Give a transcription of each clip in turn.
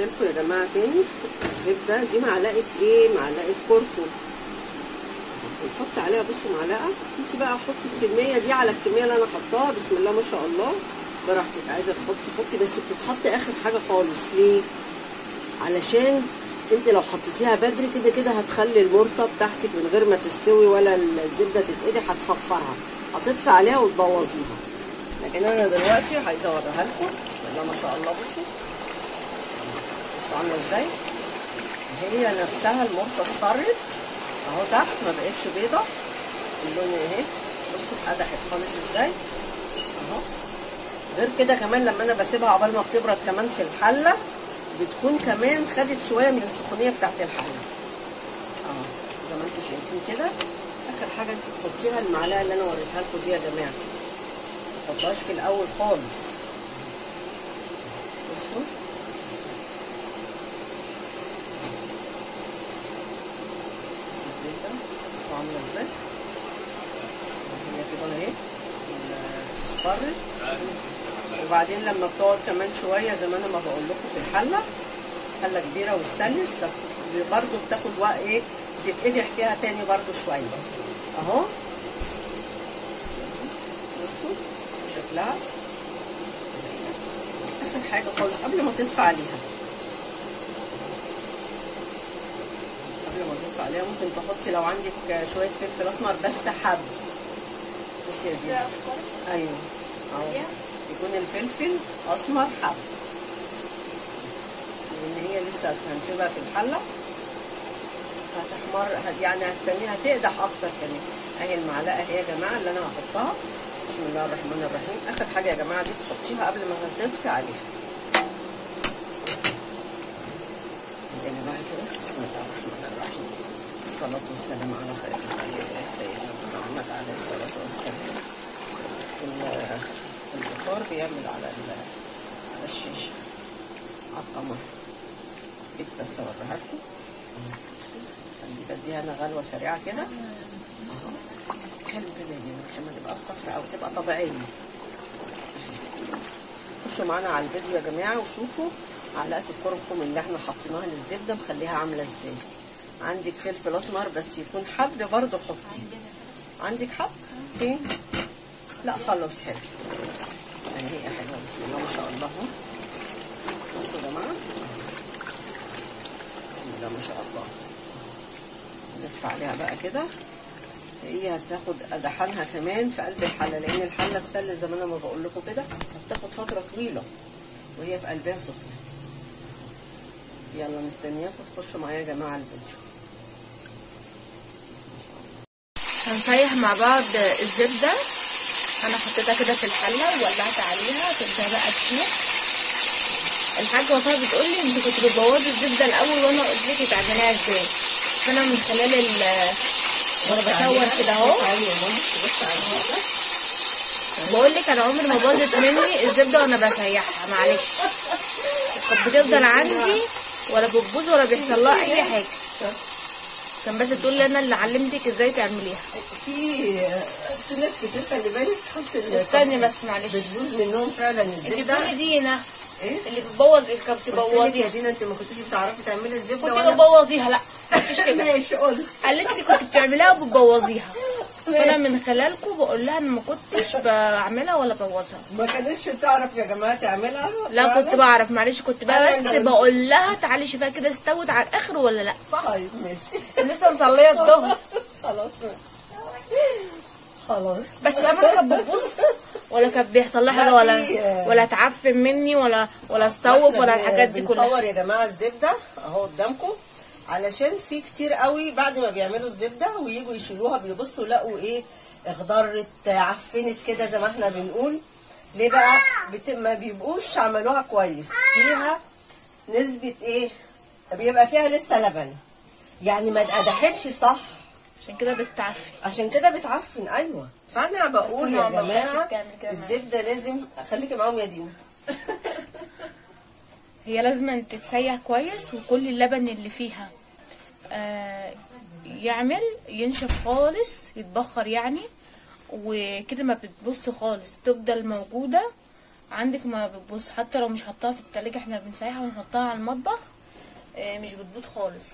قلت لكم يا جماعه تاني، الزبده دي معلقه ايه؟ معلقه كركم. نحط عليها بصوا معلقه. انت بقى حطي الكميه دي على الكميه اللي انا حطاها، بسم الله ما شاء الله، براحتك. عايزه تحطي بس بتتحط اخر حاجه خالص. ليه؟ علشان انت لو حطيتيها بدري كده كده هتخلي المرطه بتاعتك من غير ما تستوي ولا الزبده تتقدح، هتصفرها، هتطفي عليها وتبوظيها. لكن انا دلوقتي عايزه اوريها لكم. بسم الله ما شاء الله. بصوا عامله ازاي، هي نفسها المرطه اصفرت اهو تحت، ما بقتش بيضه اللون اهي. بصوا اتقدحت خالص ازاي اهو. غير كده كمان لما انا بسيبها عقبال ما بتبرد كمان في الحله بتكون كمان خدت شويه من السخونيه بتاعت الحله اهو زي ما انتم شايفين كده. اخر حاجه انت تحطيها المعلقه اللي انا وريتها لكم دي يا جماعه، ما تحطهاش في الاول خالص. بصوا بصوا عامله ازاي، هي كده اهي اصفرت. وبعدين لما بتقعد كمان شويه زي ما انا ما بقول لكم في الحله، حله كبيره وستانلس، برضو بتاخد وقت ايه تتقدح فيها تاني برضو شويه اهو. بصوا شكلها اخر حاجه خالص قبل ما تطفي عليها. قبل ما تطفي عليها ممكن تحطي لو عندك شويه فلفل اسمر بس حب. بصي يا زينب، ايوه اهو يكون الفلفل اسمر حب، لان هي لسه هنسيبها في الحله هتحمر يعني هتخليها تقدح اكتر كمان. اهي المعلقه اهي يا جماعه اللي انا هحطها. بسم الله الرحمن الرحيم. اخر حاجه يا جماعه دي تحطيها قبل ما تطفي عليها. اللي بقى كده بسم الله الرحمن الرحيم. الصلاه والسلام على خير خلق الله سيدنا محمد عليه الصلاه والسلام. البخار بيعمل على الشيشه على القمر. جبت بس اوريها لكم. بديها انا غلوه سريعه كده. حلو كده عشان ما تبقاش صفرا او تبقى طبيعيه. خشوا معانا على الفيديو يا جماعه وشوفوا معلقه الكركم اللي احنا حطيناها للزبده مخليها عامله ازاي. عندك فلفل اسمر بس يكون حب برضه حطيه. عندك حب فين؟ لا خلاص حلو. يعني هي حلوه بسم الله ما شاء الله. بصوا يا جماعه بسم الله ما شاء الله. نطفي عليها بقى كده. هي هتاخد قدحانها كمان في قلب الحله، لان الحله استل زي ما انا ما بقول لكم كده هتاخد فتره طويله وهي في قلبها سخنه. يلا مستنياكم تخشوا معايا يا جماعه الفيديو. هنسيح مع بعض الزبده. انا حطيتها كده في الحله وولعت عليها تبدا بقى تسيح. الحاجه وفاء بتقول لي انت كنت بتبوظي الزبده الاول وانا قلت لك تعمليها ازاي. فانا من خلال وانا بشور كده اهو بقول لك انا عمري ما باظت مني الزبده وانا بسيحها. معلش كانت بتفضل عندي ولا بتبوظ ولا بيحصل لها اي حاجه. كان بس تقول لي انا اللي علمتك ازاي تعمليها. في ناس كتير خلي بالك استني بس معلش بتبوظ منهم فعلا الزبده. انت بتقولي دينا ايه اللي بتبوظ كانت بتبوظيها. يا دينا انت ما كنتيش بتعرفي تعملي الزبده كنت ببوظيها. لا ما كنتش كده. ماشي قولي. قالت لي كنت بتعمليها وبتبوظيها. فانا من خلالكم بقول لها انا ما كنتش بعملها ولا بوظها. ما كانتش تعرف يا جماعه تعملها؟ لا كنت بعرف. معلش كنت بقى بس بقول لها تعالي شوفيها كده استوت على الاخر ولا لا. طيب ماشي. لسه مصليه الظهر. خلاص بس بقى ما كانت بتبوظ ولا كان بيحصل لها حاجه ولا تعفن مني ولا استوف ولا الحاجات دي كلها. بنصور يا جماعه الزبده اهو قدامكم علشان في كتير قوي بعد ما بيعملوا الزبده ويجوا يشيلوها بيبصوا يلاقوا ايه اخضرت عفنت كده زي ما احنا بنقول. ليه بقى؟ ما بيبقوش عملوها كويس. فيها نسبه ايه؟ بيبقى فيها لسه لبن يعني ما اتقدحتش صح، عشان كده بتعفن. عشان كده بتعفن. ايوه فانا بقول يا جماعه الزبده لازم خليكي معاهم يا دينا. هي لازم تتسيح كويس وكل اللبن اللي فيها ينشف خالص يتبخر يعني، وكده ما بتبص خالص تفضل موجوده عندك ما بتبوظ، حتى لو مش حطاها في التلاجة احنا بنسيحها ونحطها على المطبخ مش بتبوظ خالص.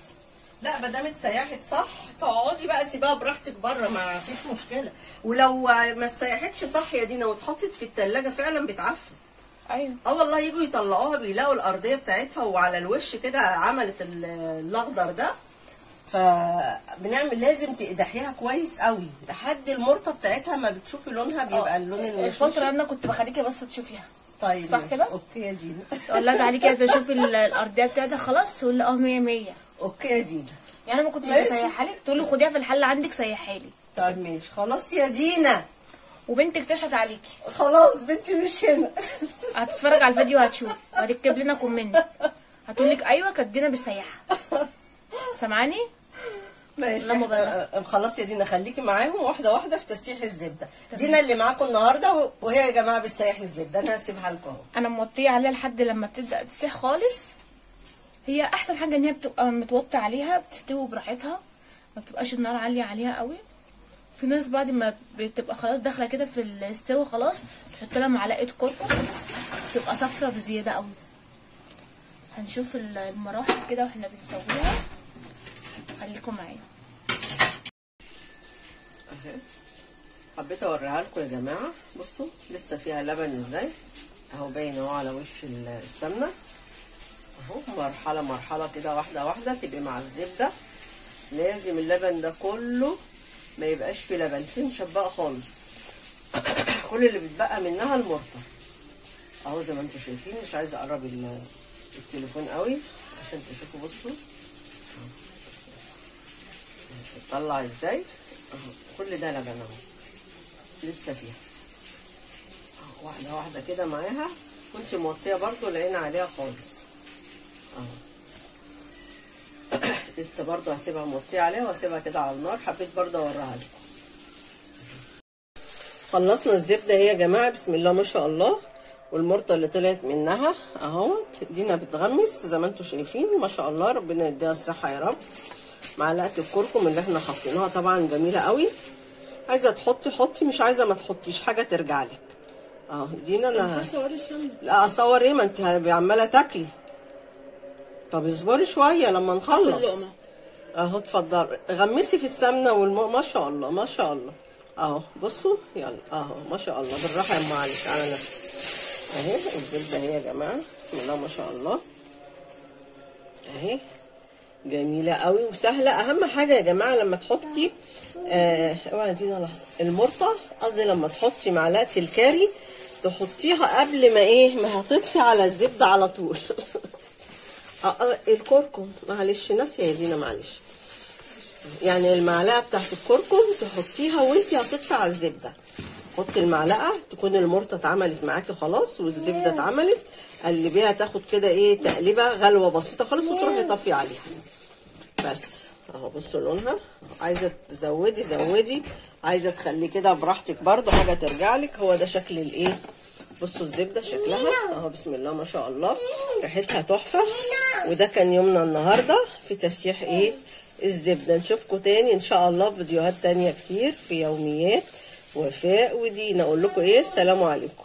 لا ما دام اتسيحت صح تقعدي بقى سيبها براحتك بره، ما فيش مشكله. ولو ما اتسيحتش صح يا دينا واتحطت في التلاجة فعلا بتعفن. ايوه والله يجوا يطلعوها بيلاقوا الارضيه بتاعتها وعلى الوش كده عملت الاخضر ده، فبنعمل لازم تقدحيها كويس قوي لحد المرطه بتاعتها ما بتشوفي لونها بيبقى اللون المشوش. الفتره انا كنت بخليكي بس تشوفيها. طيب صح كده؟ اوكي يا دينا. تقول لها تعالي كده تشوفي الارضيه بتاعتها خلاص، تقول لي 100 100. اوكي يا دينا. يعني انا ما كنتش بسيحها لك، تقول لي خديها في الحله عندك سيحها لي. طيب ماشي خلاص يا دينا. وبنتك تشهد عليكي. خلاص بنتي مش هنا. هتتفرج على الفيديو وهتشوف وهتكتب لنا كومنت، هتقول لك ايوه كانت دينا بتسيحها. سامعاني؟ ماشي خلاص يا دينا، خليكي معاهم واحده واحده في تسييح الزبده. دينا اللي معاكم النهارده وهي يا جماعه بتسيح الزبده، انا هسيبها لكم اهو. انا موطيه عليها لحد لما بتبدا تسيح خالص. هي احسن حاجه ان هي بتبقى متوطي عليها، بتستوي براحتها، ما بتبقاش النار عاليه عليها قوي. في ناس بعد ما بتبقى خلاص داخله كده في الاستوى خلاص تحط لها معلقه كركم، بتبقى صفرة بزياده قوي. هنشوف المراحل كده واحنا بنسويها، خليكم معايا. حبيت اوريها لكم يا جماعه. بصوا لسه فيها لبن ازاي اهو، باين اهو على وش السمنه اهو، مرحله مرحله كده واحده واحده تبقي مع الزبده. لازم اللبن ده كله ما يبقاش فيه لبن، تنشف بقى خالص. كل اللي بيتبقى منها المرطه اهو زي ما انتم شايفين. مش عايزه اقرب التليفون قوي عشان تشوفوا. بصوا بتطلع ازاي اهو، كل ده لبن اهو لسه فيها اهو، واحده واحده كده معاها. كنت موطيه برضو لقينا عليها خالص اهو. لسه برضو هسيبها موطيه عليها واسيبها كده على النار. حبيت برضو اوريها لكم. خلصنا الزبده اهي يا جماعه، بسم الله ما شاء الله. والمرطه اللي طلعت منها اهو، دينا بتغمس زي ما انتم شايفين ما شاء الله، ربنا يديها الصحه يا رب. معلقه الكركم اللي احنا حاطينها طبعا جميله قوي. عايزه تحطي حطي، مش عايزه ما تحطيش، حاجه ترجع لك اهو. دينا انا اصوري السمنه. لا اصور ايه، ما انت عماله تاكلي. طب اصبري شويه لما نخلص اهو. اتفضلي غمسي في السمنه ما شاء الله ما شاء الله اهو. بصوا يلا اهو ما شاء الله. بالراحه يا ام علي على نفسك اهي. الزبده اهي يا جماعه بسم الله ما شاء الله اهي، جميله قوي وسهله. اهم حاجه يا جماعه لما تحطي اوعي دينا لحظه المرطه، قصدي لما تحطي معلقه الكاري تحطيها قبل ما ما هتطفي على الزبده على طول. الكركم معلش ناسيه يا دينا معلش، يعني المعلقه بتاعت الكركم تحطيها وانتي هتطفي على الزبده. حطي المعلقه تكون المرطه اتعملت معاكي خلاص والزبده اتعملت، قلبيها تاخد كده تقليبه غلوه بسيطه خالص وتروحي طافيه عليها بس اهو. بصوا لونها، عايزه تزودي زودي، عايزه تخلي كده براحتك برضو، حاجه ترجع لك. هو ده شكل بصوا الزبده شكلها اهو بسم الله ما شاء الله، ريحتها تحفه. وده كان يومنا النهارده في تسييح الزبده. نشوفكم تاني ان شاء الله في فيديوهات تانيه كتير في يوميات وفاء ودينا. اقول لكم السلام عليكم.